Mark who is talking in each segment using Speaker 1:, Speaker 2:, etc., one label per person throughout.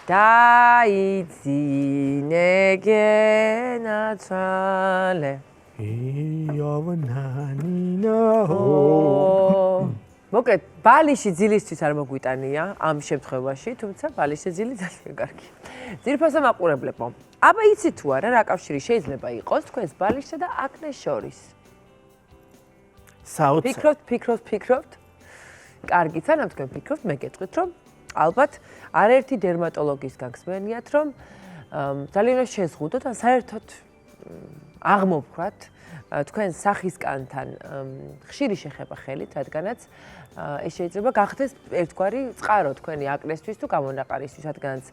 Speaker 1: დაიძინე გენაცვალე მოკლედ ბალიში ძილისთვის არ მოგვიტანია ამ შემთხვევაში, თუმცა ბალიში ძილი ძალიან კარგი. ძირფასო მაყურებლებო, აბა იცით თუ არა რა კავშირი შეიძლება იყოს თქვენს ბალიშსა და აკნეს შორის?
Speaker 2: საოცარ.
Speaker 1: ფიქრობთ. კარგი, სანამ თქვენ ფიქრობთ, მე გეტყვით, რომ ალბათ არაერთი დერმატოლოგისგან გსმენიათ, რომ ძალიან უნდა შეზღუდოთ ან საერთოდ აღმოფხვრათ თქვენ სახისკანთან ხშირი შეხება ხელით, რადგანაც ეს შეიძლება გახდეს ერთგვარი წყარო თქვენი აკნესთვის თუ გამონაყარისთვის, რადგანაც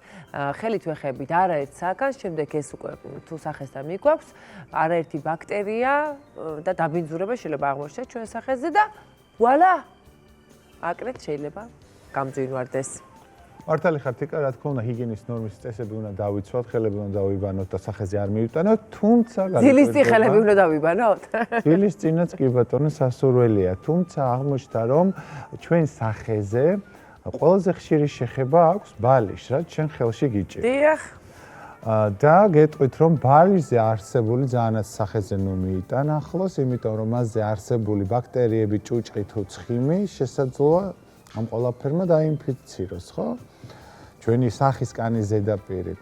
Speaker 1: ხელით ვეხებით არაერთ საათს, შემდეგ ეს უკვე თუ სახესთან მიგვაქვს, არაერთი ბაქტერია და დაბინძურება შეიძლება აღმოჩნდეს ჩვენ სახეზე და ვუალა! აკნეთ შეიძლება გამძვინვარდეს.
Speaker 3: მართალი ხართ იკა, რა თქმა უნდა, ჰიგიენის ნორმის წესები უნდა დავიცვათ, ხელები უნდა დავიბანოთ და სახეზე არ მივიტანოთ, თუმცა
Speaker 1: ძილის წინ ხელები უნდა დავიბანოთ?
Speaker 3: ძილის წინაც კი ბატონო სასურველია, თუმცა აღმოჩნდა რომ ჩვენ სახეზე ყველაზე ხშირი შეხება აქვს ბალიშს, რაც ჩვენ ხელში გიჭირს.
Speaker 1: დიახ.
Speaker 3: და გეტყვით რომ ბალიშზე არსებული ძალიანაც სახეზე ნუ მიიტან ახლოს, იმიტომ რომ მასზე არსებული ბაქტერიები, ჭუჭყი თუ ცხიმი შესაძლოა ამ ყველაფერმა დაინფიციროს, ხო? ჩვენი სახისკანის ზედაპირი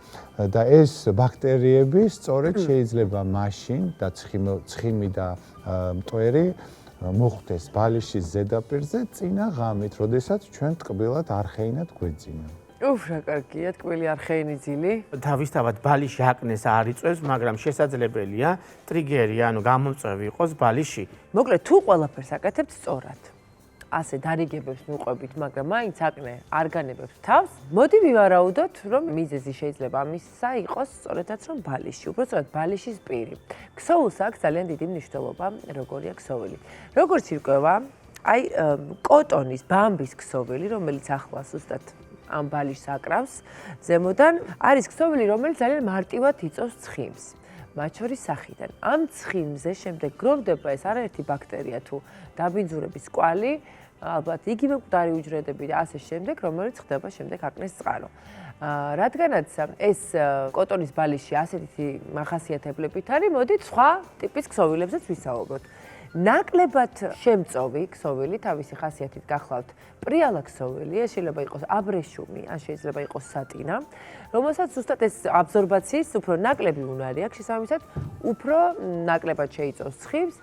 Speaker 3: და ეს ბაქტერიები სწორედ შეიძლება მაშინ და ცხიმი და მტვერი მოხვდეს ბალიშის ზედაპირზე წინა ღამით, როდესაც ჩვენ ტკბილად არხეინად გვეძინა.
Speaker 1: რა კარგია, ტკბილი არხეინი ძილი.
Speaker 2: თავისთავად ბალიში აკნეს არ იწვევს, მაგრამ შესაძლებელია ტრიგერი, ანუ გამომწვევი იყოს ბალიში.
Speaker 1: მოკლედ, თუ ყველაფერს აკეთებთ სწორად, ასე დარიგებებს მივყვებით, მაგრამ მაინც აკნე არ განებებს თავს, მოდი ვივარაუდოთ, რომ მიზეზი შეიძლება ამისა იყოს სწორედაც რომ ბალიში, უბრალოდ ბალიშის პირი. ქსოვილს აქვს ძალიან დიდი მნიშვნელობა, როგორია ქსოვილი. როგორც ირკვევა, აი კოტონის, ბამბის ქსოვილი, რომელიც ახლა ზუსტად ამ ბალიშს აკრავს ზემოდან, არის ქსოვილი, რომელიც ძალიან მარტივად იწვევს ცხიმს. მათ შორის სახიდან. ამ ცხიმზე შემდეგ გროვდება ეს არაერთი ბაქტერია თუ დაბინძურების კვალი, ალბათ იგივე მკვდარი უჯრედები და ასე შემდეგ, რომელიც ხდება შემდეგ აკნეს წყარო. რადგანაც ეს კოტონის ბალიში ასეთი მახასიათებლებით არის, მოდით სხვა ტიპის ქსოვილებზეც ვისაუბროთ. ნაკლებად შემწოვი ქსოვილი, თავისი ხასიათით გახლავთ პრიალა ქსოვილი, ეს შეიძლება იყოს აბრეშუმი, ან შეიძლება იყოს სატინა, რომელსაც ზუსტად ეს აბსორბაციის უფრო ნაკლები უნარი აქვს, შესაბამისად, უფრო ნაკლებად შეიწვევს ცხიმს,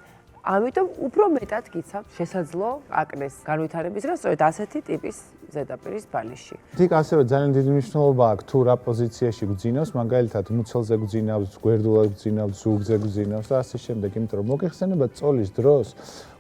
Speaker 1: ამიტომ უფრო მეტად გიცავთ შესაძლო აკნეს განვითარებისგან სწორედ ასეთი ტიპის ზედაპირის ბალიში.
Speaker 3: იქ ასევე ძალიან დიდი მნიშვნელობა აქვს თუ რა პოზიციაში გძინავს, მაგალითად მუცელზე გძინავს, გვერდულად გძინავს, ზურგზე გძინავს და ასე შემდეგ, იმიტომ რომ მოგეხსენება წოლის დროს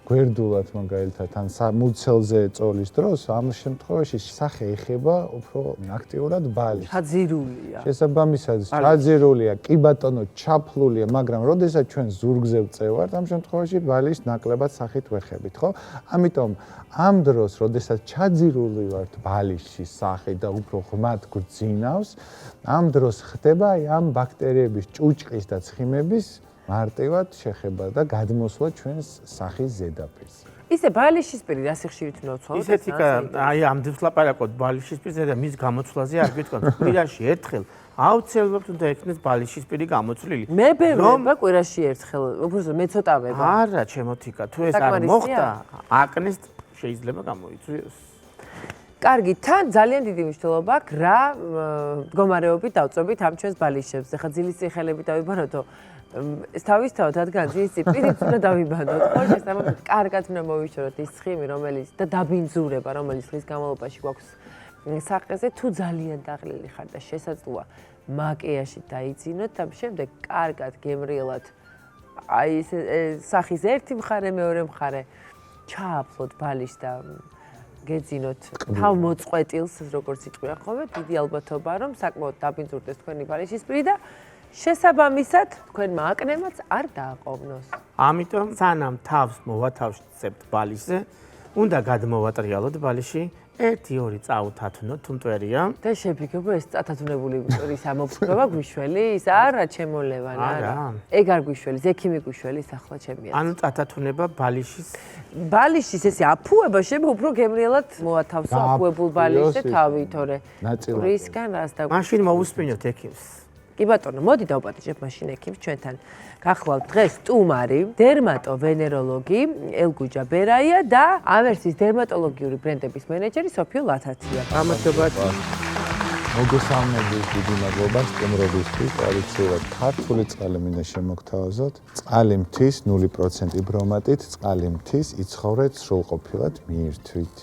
Speaker 3: გვერდულად მაგალითად ან მუცელზე წოლის დროს ამ შემთხვევაში სახე ეხება უფრო აქტიურად ბალიშს.
Speaker 1: ჩაძირულია.
Speaker 3: შესაბამისად, ჩაძირულია, კი ბატონო, ჩაფლულია, მაგრამ როდესაც ჩვენ ზურგზე ვწევართ, ამ შემთხვევაში ბალიშს ნაკლებად სახით ვეხებით, ხო? ამიტომ ამ დროს, როდესაც ჩაძირული ვართ ბალიშის სახით და უფრო ღრმად გვძინავს, ამ დროს ხდება ამ ბაქტერიების ჭუჭყის და ცხიმების მარტივად შეხება და გადმოსვლა ჩვენს სახის ზედაპირზე.
Speaker 1: ისე ბალიშის პირი რა სიხშირით უნდა ვცვალოთ?
Speaker 2: ისეთი აი ამდენს ლაპარაკობთ ბალიშის პირზე და მის გამოცვლაზე არ გიტყვით. კვირაში ერთხელ აუცილებლად უნდა ექნეს ბალიშის პირი გამოცვლილი.
Speaker 1: მე ბევრება კვირაში ერთხელ, უბრალოდ მე ცოტავება.
Speaker 2: არა, ჩემო თიკა, თუ ეს არ მოხდა, აკნეს შეიძლება გამოიწვიოს.
Speaker 1: კარგი, თან ძალიან დიდი მნიშვნელობა აქვს რა მდგომარეობით დავწვევით ამ ჩვენს ბალიშებს. ეხლა ძილის წინ ხელები დავიბანოთო ეს თავისთავად რადგან ძილის წინ პირით უნდა დავიბანოთ. ხო, შესაბამისად, კარგად უნდა მოვიშოროთ ის ცხიმი, რომელიც და დაბინძურება, რომელიც ხის განმავლობაში გვაქვს სახეზე, თუ ძალიან დაღლილი ხარ და შესაძლოა მაკიაში დაიძინოთ, ამ შემდეგ კარგად გემრიელად აი ეს სახის ერთი მხარე, მეორე მხარე ჩააფლოთ ბალიშს და გეძინოთ თავმოწყვეტილს, როგორც იტყვია ხოლმე, დიდი ალბათობაა, რომ საკმაოდ დაბინძურდეს თქვენი ბალიშის პირი და შესაბამისად, თქვენმა აკნემაც არ დააყოვნოს.
Speaker 2: ამიტომ სანამ თავს მოვათავსებთ ბალიშზე, უნდა გადმოვატრიალოთ ბალიში 1-2 წაუთათუნოთ, თუ მტვერია.
Speaker 1: და შეფიქრებო ეს წათათუნებული რის ამოფრქვევა გვიშველის? არა, ჩემოლევან, არა. ეგ არ გვიშველის, ექიმი გვიშველის ახლა ჩემია.
Speaker 2: ანუ წათათუნება ბალიშის
Speaker 1: ბალიშის ესე აფუება შეიძლება უფრო გემრიელად მოათავსო აფუებულ ბალიშზე თავი, თორე რისგან რას და
Speaker 2: მაშინ მოვუსმინოთ ექიმს.
Speaker 1: კი ბატონო, მოდი დავპატიჟებ მაშინ ექიმს ჩვენთან. გახლავთ დღეს სტუმარი, დერმატოვენეროლოგი ელგუჯა ბერაია და ავერსის დერმატოლოგიური ბრენდების მენეჯერი სოფიო ლათაცია.
Speaker 2: გამარჯობა.
Speaker 3: მოგესალმებით, დიდი მადლობა სტუმრობისთვის. ტრადიციულად ქართული წყალი მინდა შემოგთავაზოთ. წყალი მთის 0% ბრომატით, წყალი მთის იცხოვრეთ სრულყოფილად მიირთვით.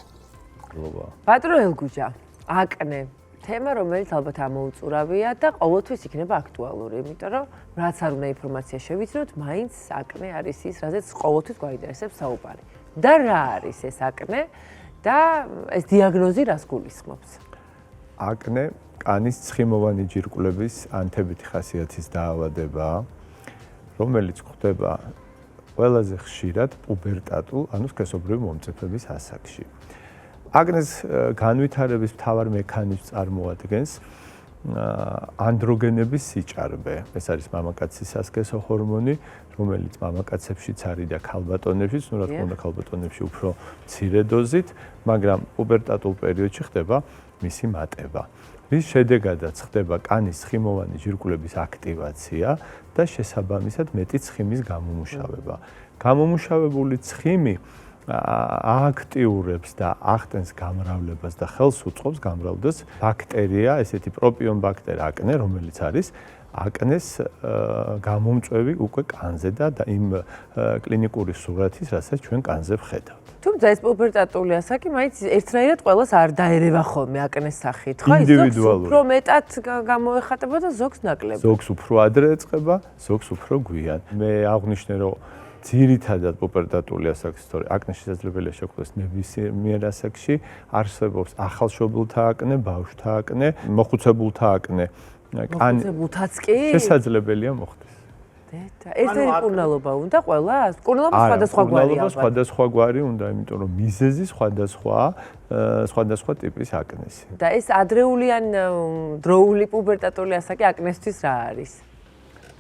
Speaker 3: მადლობა.
Speaker 1: ბატონო ელგუჯა, აკნე თემა, რომელიც ალბათ ამოუწურავია და ყოველთვის იქნება აქტუალური, იმიტომ რომ რაც არ უნდა ინფორმაცია შევიცნოთ, მაინც აკნე არის ის, რაზეც ყოველთვის გვაინტერესებს საუბარი. და რა არის ეს აკნე და ეს დიაგნოზი რას გულისხმობს?
Speaker 4: აკნე კანის ცხიმოვანი ჯირკვლების ანთებითი ხასიათის დაავადებაა, რომელიც გვხვდება ყველაზე ხშირად პუბერტატულ, ანუ სქესობრივი მომწიფების ასაკში. აკნეს განვითარების მთავარ მექანიზმს წარმოადგენს ანდროგენების სიჭარბე. ეს არის მამაკაცის სასქესო ჰორმონი, რომელიც მამაკაცებშიც არის და ქალბატონებშიც, რა თქმა უნდა, ქალბატონებში უფრო მცირე დოზით, მაგრამ პუბერტატულ პერიოდში ხდება მისი მატება. რის შედეგადაც ხდება კანის ცხიმოვანი ჯირკვლების აქტივაცია და შესაბამისად მეტი ცხიმის გამომუშავება. გამომუშავებული ცხიმი ააქტიურებს და ახდენს გამრავლებას და ხელს უწყობს გამრავლებას ბაქტერია, ესეთი პროპიონ ბაქტერია აკნე, რომელიც არის აკნეს გამომწვევი უკვე კანზე და იმ კლინიკური სურათის, რასაც ჩვენ კანზე ვხედავთ.
Speaker 1: თუმცა ეს პუბერტატული ასაკი მაინც ერთნაირად ყველას არ დაერევა ხოლმე აკნეს სახით, ხო?
Speaker 4: ინდივიდუალური.
Speaker 1: უფრო მეტად გამოეხატება და ზოგს ნაკლებად.
Speaker 4: ზოგს უფრო ადრე ეწყება, ზოგს უფრო გვიან. მე აღვნიშნე, რომ ძირითადად პუბერტატული ასაკის თორე აკნე შესაძლებელია შეგვხვდეს ნებისმიერ ასაკში, არსებობს ახალშობილთა აკნე, ბავშვთა აკნე, მოხუცებულთა აკნე.
Speaker 1: მოხუცებულთაც კი?
Speaker 4: შესაძლებელია მოხდეს.
Speaker 1: ერთ-ერთი მკურნალობა უნდა ყველას? მკურნალობა სხვადასხვაგვარია.
Speaker 4: მკურნალობა სხვადასხვაგვარი უნდა, იმიტომ რომ მიზეზი სხვადასხვა ტიპის აკნესი.
Speaker 1: და ეს ადრეული ან დროული პუბერტატული ასაკი აკნესთვის რა არის?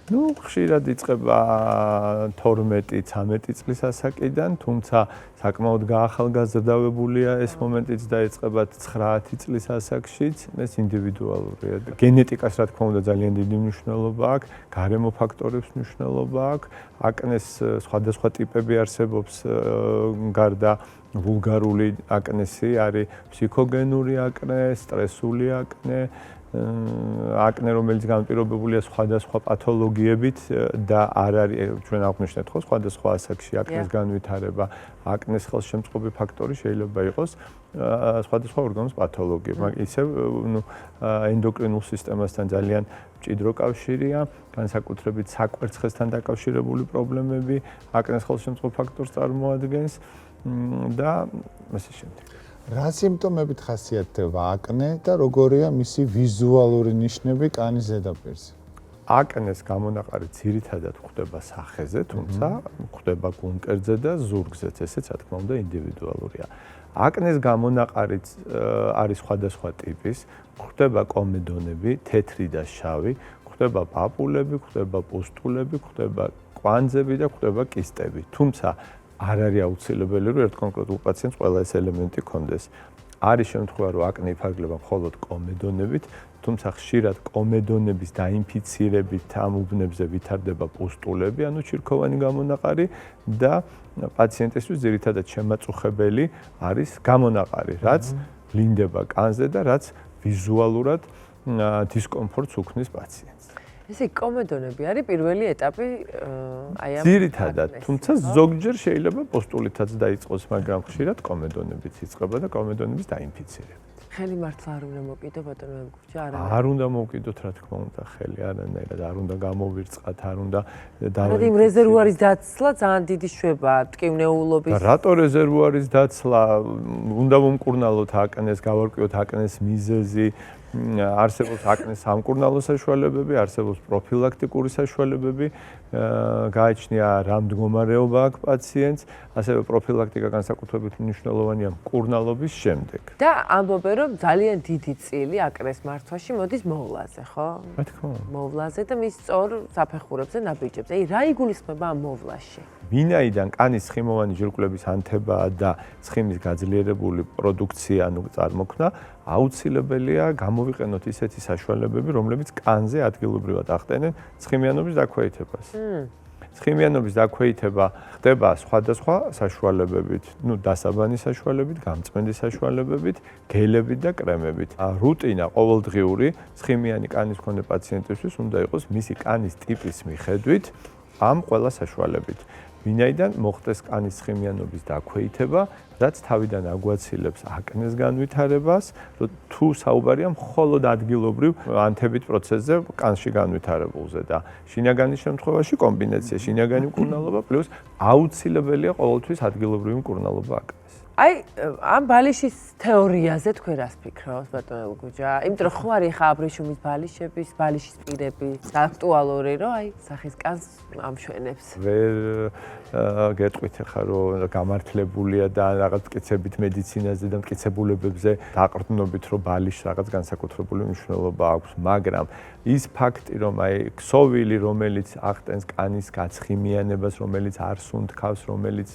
Speaker 4: ნუ ხშირად იწყება 12-13 წლის ასაკიდან, თუმცა საკმაოდ გაახალგაზრდავებულია ეს მომენტიც დაიწყება 9 წლის ასაკშიც, ეს ინდივიდუალურია. გენეტიკას რა თქმა უნდა ძალიან დიდი მნიშვნელობა აქვს, გარემო ფაქტორებს მნიშვნელობა აქვს, აკნეს სხვადასხვა ტიპები არსებობს, გარდა ვულგარული აკნესი არის ფსიქოგენური აკნე, სტრესული აკნე, აკნე, რომელიც განპირობებულია სხვადასხვა პათოლოგიებით და არ არის ჩვენ აღვნიშნეთ ხო სხვადასხვა ასაკში აკნეს განვითარება, აკნეს ხელშემწყობი ფაქტორი შეიძლება იყოს სხვადასხვა ორგანოს პათოლოგია, მაგრამ ისევ ენდოკრინულ სისტემასთან ძალიან მჭიდრო კავშირია, განსაკუთრებით საკვერცხესთან დაკავშირებული პრობლემები აკნეს ხელშემწყობ ფაქტორს წარმოადგენს და ასე შემდეგ.
Speaker 3: რა სიმპტომებით ხასიათდება აკნე და როგორია მისი ვიზუალური ნიშნები კანის ზედაპირზე?
Speaker 4: აკნეს გამონაყარი ძირითადად გვხვდება სახეზე, თუმცა გვხვდება გულმკერდზე და ზურგზეც, ესეც რა თქმა უნდა ინდივიდუალურია. აკნეს გამონაყარიც არის სხვადასხვა ტიპის, გვხვდება კომედონები, თეთრი და შავი, გვხვდება პაპულები, გვხვდება პუსტულები, გვხვდება კვანძები და გვხვდება კისტები. თუმცა არ არის აუცილებელი, რომ ერთ კონკრეტულ პაციენტს ყველა ეს ელემენტი ჰქონდეს. არის შემთხვევა, რომ აკნე იფარგლება მხოლოდ კომედონებით, თუმცა ხშირად კომედონების დაინფიცირებით ამ უბნებზე ვითარდება პუსტულები, ანუ ჩირქოვანი გამონაყარი და პაციენტისთვის ძირითადად შემაწუხებელი არის გამონაყარი, რაც ლინდება კანზე და რაც ვიზუალურად დისკომფორტს უქმნის პაციენტს.
Speaker 1: ესე კომედონები არის პირველი ეტაპი აი ამ
Speaker 4: ძირითადად, თუმცა ზოგჯერ შეიძლება პუსტულითაც დაიწყოს, მაგრამ ხშირად კომედონებიც იწყება და კომედონების დაინფიცირებით.
Speaker 1: ხელი მართლა არ უნდა მოკიდო ბატონო ელგუჯა, არა?
Speaker 4: არ უნდა მოვკიდოთ, რა თქმა უნდა, ხელი არანაირად, არ უნდა გამოვირწყათ, არ უნდა
Speaker 1: მაგრამ იმ რეზერვუარის დაცლა ძალიან დიდი შვებაა ტკივნეულობის.
Speaker 4: და რატო რეზერვუარის დაცლა? უნდა მომკურნალოთ აკნეს, გავარკვიოთ აკნეს მიზეზი, არსებობს აკნეს სამკურნალო საშუალებები, არსებობს პროფილაქტიკური საშუალებები, გააჩნია რა მდგომარეობა აქვს პაციენტს, ასევე პროფილაქტიკა განსაკუთრებით მნიშვნელოვანია მკურნალობის შემდეგ.
Speaker 1: და ამბობენ რომ ძალიან დიდი წილი აკნეს მართვაში მოდის მოვლაზე, ხო?
Speaker 4: რა თქმა უნდა.
Speaker 1: მოვლაზე და მის სწორ საფეხურებზე ნაბიჯებზე. აი რა იგულისხმება ამ მოვლაში?
Speaker 4: ვინაიდან კანის ცხიმოვანი ჯირკვლების ანთებაა და ცხიმის გაძლიერებული პროდუქცია, ანუ წარმოქმნა, აუცილებელია გამოვიყენოთ ისეთი საშუალებები, რომლებიც კანზე ადგილობრივად ახდენენ ცხიმიანობის დაქვეითებას. ცხიმიანობის დაქვეითება ხდება სხვადასხვა საშუალებებით, დასაბანი საშუალებით, გამწმენდი საშუალებებით, გელებით და კრემებით. რუტინა ყოველდღიური ცხიმიანი კანის მქონე პაციენტისთვის უნდა იყოს მისი კანის ტიპის მიხედვით ამ ყველა საშუალებით. ვინაიდან მოხდეს კანის ცხიმიანობის დაქვეითება, რაც თავიდან აგვაცილებს აკნეს განვითარებას, თუ საუბარია მხოლოდ ადგილობრივ ანთებით პროცესზე კანში განვითარებულზე და შინაგანის შემთხვევაში კომბინაცია შინაგანი მკურნალობა პლუს აუცილებელია ყოველთვის ადგილობრივი მკურნალობა აკნეს.
Speaker 1: აი ამ ბალიშის თეორიაზე თქვენ რას ფიქრობთ ბატონო გუჯა? იმიტომ რომ ხო არის ხა აბრეშუმის ბალიშების, ბალიშის პირები, აქტუალური რომ აი სახის კანს ამშვენებს.
Speaker 4: ვერ გეტყვით ახლა რომ გამართლებულია და რაღაც მტკიცებით მედიცინაზე და მტკიცებულებებზე დაყრდნობით რომ ბალიშს რაღაც განსაკუთრებული მნიშვნელობა აქვს, მაგრამ ის ფაქტი რომ აი ქსოვილი რომელიც ახდენს კანის გაცხიმიანებას, რომელიც არ სუნთქავს, რომელიც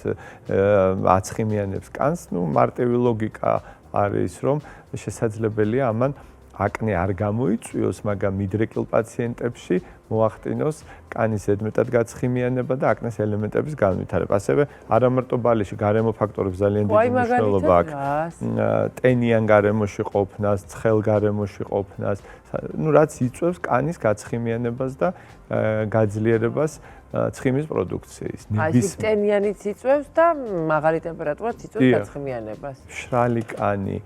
Speaker 4: აცხიმიანებს კანს, მარტივი ლოგიკა არის რომ შესაძლებელია ამან აკნე არ გამოიწვიოს, მაგრამ მიდრეკილ პაციენტებში მოახდინოს კანის ზედმეტად გაცხიმიანება და აკნეს ელემენტების განვითარება. ასევე არა მარტო ბალიში, გარემო ფაქტორებს ძალიან დიდი მნიშვნელობა აქვს. ტენიან გარემოში ყოფნას, ცხელ გარემოში ყოფნას, რაც იწვევს კანის გაცხიმიანებას და გაძლიერებას ცხიმის პროდუქციის.
Speaker 1: აი ტენიანიც იწვევს და მაღალი ტემპერატურაც იწვევს გაცხიმიანებას.
Speaker 4: მშრალი კანი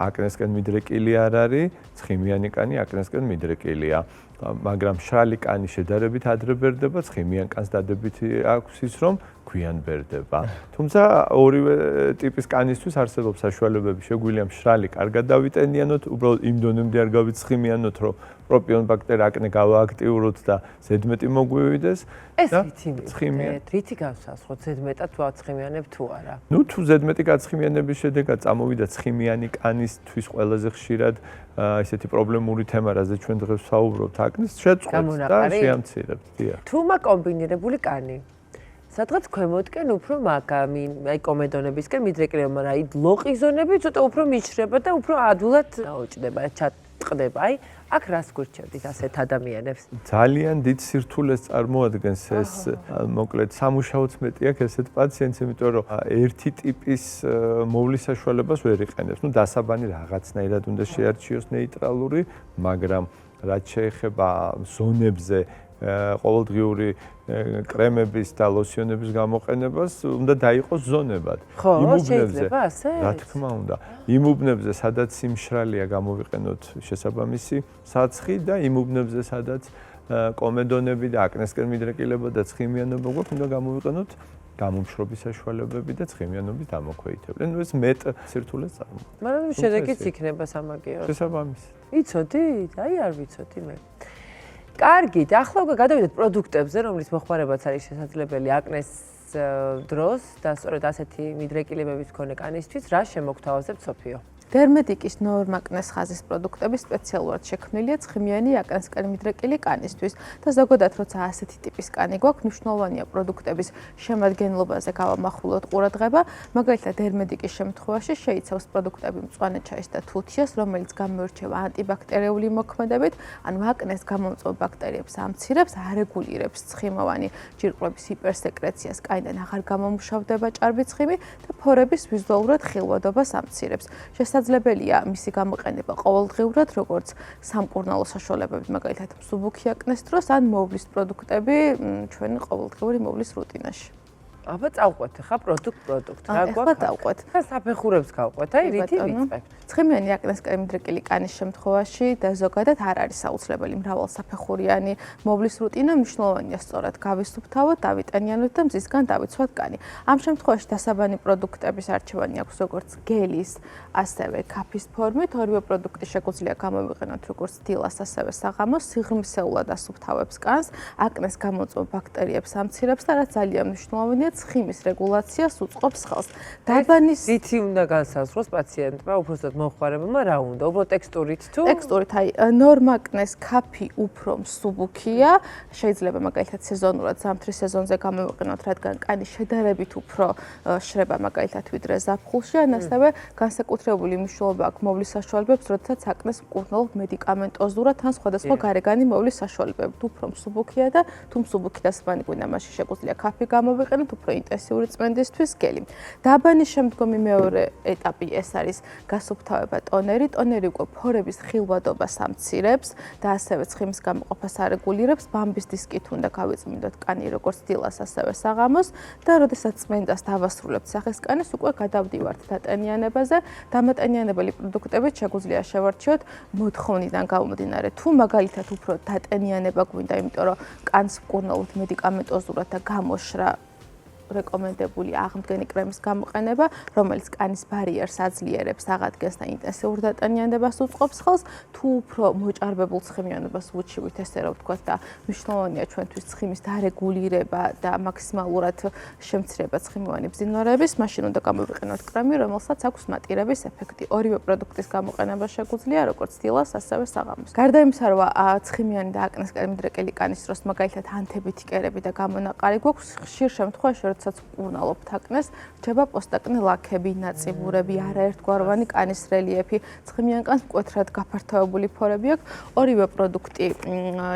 Speaker 4: აკნესკენ მიდრეკილი არ არის, ცხიმიანი კანი აკნესკენ მიდრეკილია. მაგრამ მშრალი კანი შედარებით ადრე ბერდება, ცხიმიან კანს დადებითი აქვს ის, რომ გვიან ბერდება. თუმცა ორივე ტიპის კანისთვის არსებობს საშუალებები, შეგვიძლია მშრალი კარგად დავიტენიანოთ, უბრალოდ იმ დონემდე არ გავიცხიმიანოთ, რომ პროპიონბაქტერი აკნე გავააქტიუროთ და ზედმეტი მოგვივიდეს.
Speaker 1: ეს ვიცი მივხვდეთ, რითი განსაზღვროთ ზედმეტად თუ აცხიმიანებ თუ არა?
Speaker 4: თუ ზედმეტი გაცხიმიანების შედეგად წამოვიდა ცხიმიანი კანისთვის ყველაზე ხშირად ესეთი პრობლემური თემა, რაზეც ჩვენ დღეს ვსაუბრობთ, აკნეს შეწყვეტს და შეამცირებს. დიახ.
Speaker 1: თუ მაგ კომბინირებული კანი სადღაც ქვემოთკენ უფრო აი კომედონებისკენ მიდრეკილება, მაგრამ აი ლოყი ზონები ცოტა უფრო მიჩრება და უფრო ადვილად აუჭდება, ჩატყდება. აი აქ რას გვირჩევდით ასეთ ადამიანებს?
Speaker 4: ძალიან დიდ სირთულეს წარმოადგენს ეს, მოკლედ სამუშაოც მეტი აქვს ესეთ პაციენტს, იმიტომ რომ ერთი ტიპის მოვლის საშუალებას ვერ იყენებს. დასაბანი რაღაცნაირად უნდა შეარჩიოს ნეიტრალური, მაგრამ რაც შეეხება ზონებზე ყოველდღიური კრემების და ლოსიონების გამოყენებას უნდა დაიყოს ზონებად.
Speaker 1: ხო, შეიძლება ასე?
Speaker 4: რა თქმა უნდა. იმ უბნებზე, სადაც სიმშრალეა, გამოვიყენოთ შესაბამისი საცხი და იმ უბნებზე, სადაც კომედონები და აკნესკენ მიდრეკილება და ცხიმიანობა გვაქვს, უნდა გამოვიყენოთ გამომშრობის საშუალებები და ცხიმიანობის დამოქვეითებელი. ეს მეტ სირთულეს წარმოადგენს.
Speaker 1: მაგრამ შედეგიც იქნება სამაგიერო.
Speaker 4: შესაბამისი.
Speaker 1: იცოდით? აი არ ვიცოდი მე. კარგით, ახლა უკვე გადავიდეთ პროდუქტებზე, რომლის მოხმარებაც არის შესაძლებელი აკნეს დროს და სწორედ ასეთი მიდრეკილებების მქონე კანისთვის, რა შემოგთავაზებთ სოფიო?
Speaker 5: დერმედიკის ნორმა კნეს ხაზის პროდუქტები სპეციალურად შექმნილია ცხიმიანი აკნესკენ მიდრეკილი კანისთვის და ზოგადად როცა ასეთი ტიპის კანი გვაქვს, მნიშვნელოვანია პროდუქტების შემადგენლობაზე გავამახვილოთ ყურადღება, მაგალითად დერმედიკის შემთხვევაში შეიცავს პროდუქტები მწვანე ჩაის და თუთიას, რომელიც გამოირჩევა ანტიბაქტერიული მოქმედებით, ანუ აკნეს გამომწვევ ბაქტერიებს ამცირებს, არეგულირებს ცხიმოვანი ჯირკვლების ჰიპერსეკრეციას, კანიდან აღარ გამომუშავდება ჭარბი ცხიმი და ფორების ვიზუალურად ხილვადობას ამცირებს. შესაძლებელია მისი გამოყენება ყოველდღიურად, როგორც სამკურნალო საშუალებებით, მაგალითად მსუბუქი აკნეს დროს ან მოვლის პროდუქტები ჩვენი ყოველდღიური მოვლის რუტინაში.
Speaker 1: აბა წავყვეთ ხა პროდუქტ რა
Speaker 5: ეხლა
Speaker 1: გვაქვს
Speaker 5: დავყვეთ.
Speaker 1: და საფეხურებს გავყვეთ აი რითი ვიწყებთ
Speaker 5: ცხიმიანი აკნესკარი მიდრეკილი კანის შემთხვევაში და ზოგადად არ არის აუცილებელი მრავალსაფეხურიანი მოვლის რუტინა მნიშვნელოვანია სწორად გავისუფთავოთ, დავიტანიანოთ და მზისგან დავიცვათ კანი. ამ შემთხვევაში დასაბანი პროდუქტების არჩევანი აქვს როგორც გელის, ასევე კაფის ფორმით. ორივე პროდუქტი შეგვიძლია გამოვიყენოთ როგორც დილას, ასევე საღამოს, სიღრმისეულად ასუფთავებს კანს, აკნეს გამოწვევ ბაქტერიებს ამცირებს და რაც ძალიან მნიშვნელოვანია, ცხიმის რეგულაციას უწყობს ხელს. დაბანის
Speaker 1: რითი უნდა განსაზღვროს პაციენტმა უბრალოდ მოხმარებელმა რა უნდა უბრალოდ ტექსტურით თუ
Speaker 5: ტექსტურით აი ნორმაკნეს კაფი უფრო მსუბუქია, შეიძლება მაგალითად სეზონურად ზამთრის სეზონზე გამოვიყენოთ, რადგან კანი შედარებით უფრო შრება მაგალითად ვიდრე ზაფხულში, ან ასევე განსაკუთრებული მნიშვნელობა აქვს მოვლის საშუალებებს, როდესაც აკნეს მკურნალობ მედიკამენტოზურად ან სხვადასხვა გარეგანი მოვლის საშუალებებით. უფრო მსუბუქია და თუ მსუბუქი დასაბანი გვინდა, მაშინ შეგვიძლია კაფი გამოვიყენოთ, უფრო ინტენსიური წმენდისთვის გელი. დაბანის შემდგომი მეორე ეტაპი ეს არის გასუფთავება ტონერი. ტონერი უკვე ფორების ხილვადობას ამცირებს და ასევე ცხიმის გამოყოფას არეგულირებს. ბამბის დისკით უნდა გავიწმინდოთ კანი როგორც დილას, ასევე საღამოს და როდესაც წმენდას დავასრულებთ სახის კანის, უკვე გადავდივართ დატენიანებაზე. დამატენიანებელი პროდუქტებით შეგვიძლია შევარჩიოთ მოთხოვნიდან გამომდინარე. თუ მაგალითად უფრო დატენიანება გვინდა, იმიტომ რომ კანს მკურნალობთ მედიკამენტოზურად და გამოშრა რეკომენდებული აღმდგენი კრემის გამოყენება, რომელიც კანის ბარიერს აძლიერებს, აღადგენს და ინტენსიურ დატანიანებას უწყობს ხელს, თუ უფრო მოჭარბებულ ცხიმიანობას ვუჩივით, ესე რომ ვთქვათ და მნიშვნელოვანია ჩვენთვის ცხიმის დარეგულირება და მაქსიმალურად შემცირება ცხიმოვანი ბზინვარების, მაშინ უნდა გამოვიყენოთ კრემი, რომელსაც აქვს მატირების ეფექტი. ორივე პროდუქტის გამოყენება შეგვიძლია როგორც დილას, ასევე საღამოს. გარდა იმისა, რომ ცხიმიანი და აკნესკარი მიდრეკილი კანის დროს მაგალითად ანთებითი კერები და გამონაყარი გვაქვს, ხშირ შემთხვევაში როდესაც მკურნალობთ აკნეს, რჩება პოსტაკნე ლაქები, ნაწიბურები, არაერთგვაროვანი კანის რელიეფი, ცხიმიან კანს მკვეთრად გაფართოებული ფორები აქვს. ორივე პროდუქტი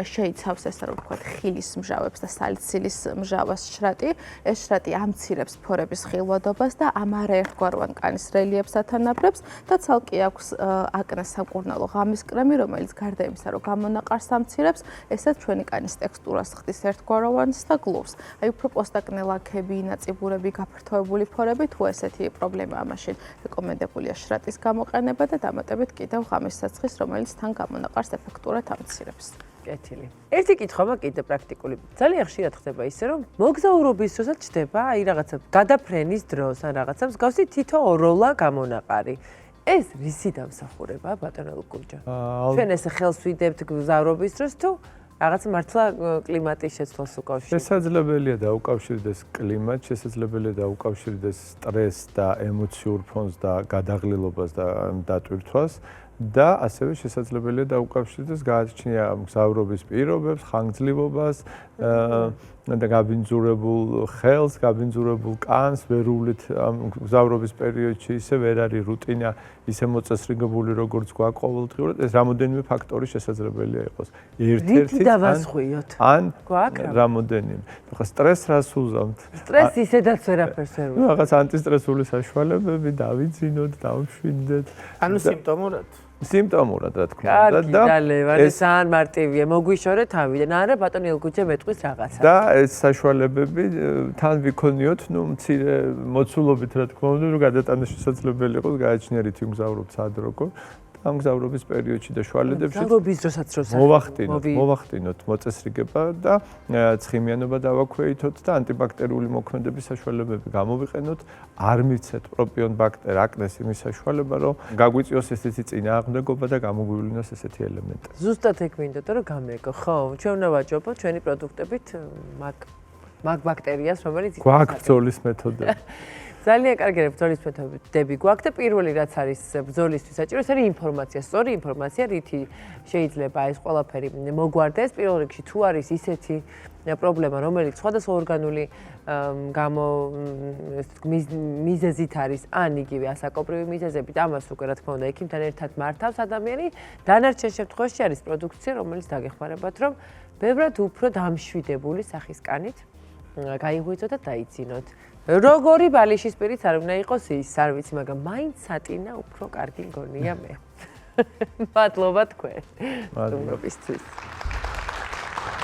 Speaker 5: შეიცავს, ესე რომ ვთქვათ, ხილის მჟავებს და სალიცილის მჟავას შრატი. ეს შრატი ამცირებს ფორების ხილვადობას და ამ არაერთგვაროვან კანის რელიეფს ათანაბრებს და ცალკე აქვს აკნეს სამკურნალო ღამის კრემი, რომელიც გარდა იმისა, რომ გამონაყარს ამცირებს, ესეც ჩვენი კანის ტექსტურას ხდის ერთგვაროვანს და გლუვს. აი უფრო პოსტაკნე ლაქები, ნაწიბურები, გაფართოებული ფორები, თუ ესეთი პრობლემაა, მაშინ რეკომენდებულია შრატის გამოყენება და დამატებით კიდევ ღამის საცხის, რომელიც თან გამონაყარს ეფექტურად ამცირებს.
Speaker 1: კეთილი. ერთი კითხვა კიდე პრაქტიკული. ძალიან ხშირად ხდება ისე, რომ მოგზაურობის დროსაც ჩდება, აი რაღაცა გადაფრენის დროს ან რაღაცა მსგავსი თითო ოროლა გამონაყარი. ეს რისი დამსახურებაა, ბატონო ლუკურჯა? ჩვენ ესე ხელს ვიდებთ მგზავრობის დროს თუ რაღაც მართლა კლიმატის შეცვლას უკავშირდება.
Speaker 4: შესაძლებელია დაუკავშირდეს კლიმატს, შესაძლებელია დაუკავშირდეს სტრესს და ემოციურ ფონს და გადაღლილობას და დატვირთვას და ასევე შესაძლებელია დაუკავშირდეს გააჩნია მგზავრობის პირობებს, ხანგრძლივობას და გაბინძურებულ ხელს, გაბინძურებულ კანს, ვერულით მგზავრობის პერიოდში ისე ვერ არის რუტინა ისე მოწესრიგებული როგორც გვაქვს ყოველდღიურად, ეს რამოდენიმე ფაქტორი შესაძლებელია იყოს.
Speaker 1: ერთ-ერთი დავასხვიოთ.
Speaker 4: ან
Speaker 1: გვაქვს
Speaker 4: რამოდენიმე. ხო, სტრესს რას უზამთ?
Speaker 1: სტრესი ისედაც ვერაფერს ვერ
Speaker 4: ნუ რაღაც ანტისტრესული საშუალებები დავიძინოთ, დავშვიდეთ.
Speaker 2: ანუ სიმპტომურად
Speaker 4: სიმპტომურად რა თქმა
Speaker 1: კარგი და ლევანი ძალიან მარტივია. მოგვიშორე თავიდან. არა, ბატონი ელგუჩე მეტყვის რაღაცა.
Speaker 4: და ეს საშუალებები თან ვიქონიოთ, ნუ მცირე მოცულობით რა თქმა უნდა, რომ გადატანა შესაძლებელი იყოს, გააჩნია რითი მგზავრობთ სად როგორ. ამ მგზავრობის პერიოდში და შუალედებში
Speaker 1: მგზავრობის დროსაც
Speaker 4: მოვახტინოთ მოწესრიგება და ცხიმიანობა დავაქვეითოთ და ანტიბაქტერიული მოქმედების საშუალებები გამოვიყენოთ. არ მივცეთ პროპიონ ბაქტერ აკნეს იმის საშუალება, რომ გაგვიწიოს ესეთი წინააღმდეგობა და გამოგვივლინოს ესეთი ელემენტი.
Speaker 1: ზუსტად ეგ მინდოდა, რომ გამეგო. ხო, ჩვენ უნდა ვაჯობოთ ჩვენი პროდუქტებით მაგ ბაქტერიას, რომელიც
Speaker 4: გვაქვს ბრძოლის მეთოდები.
Speaker 1: ძალიან კარგი ბრძოლის მეთოდები გვაქვს და პირველი რაც არის ბრძოლისთვის საჭირო, ეს არის ინფორმაცია, სწორი ინფორმაცია, რითი შეიძლება ეს ყველაფერი მოგვარდეს. პირველ რიგში თუ არის ისეთი პრობლემა, რომელიც სხვადასხვა ორგანული მიზეზით არის, ან იგივე ასაკობრივი მიზეზებით, ამას უკვე რა თქმა უნდა ექიმთან ერთად მართავს ადამიანი. დანარჩენ შემთხვევაში არის პროდუქცია, რომელიც დაგეხმარებათ, რომ ბევრად უფრო დამშვიდებული სახის კანით გაიღვიძოთ და დაიძინოთ. როგორი ბალიშისპირიც არ უნდა იყოს ის, არ ვიცი, მაგრამ მაინც სატინა უფრო კარგი მგონია მე. მადლობა თქვენ.
Speaker 4: მადლობა.
Speaker 1: სტუმრობისთვის.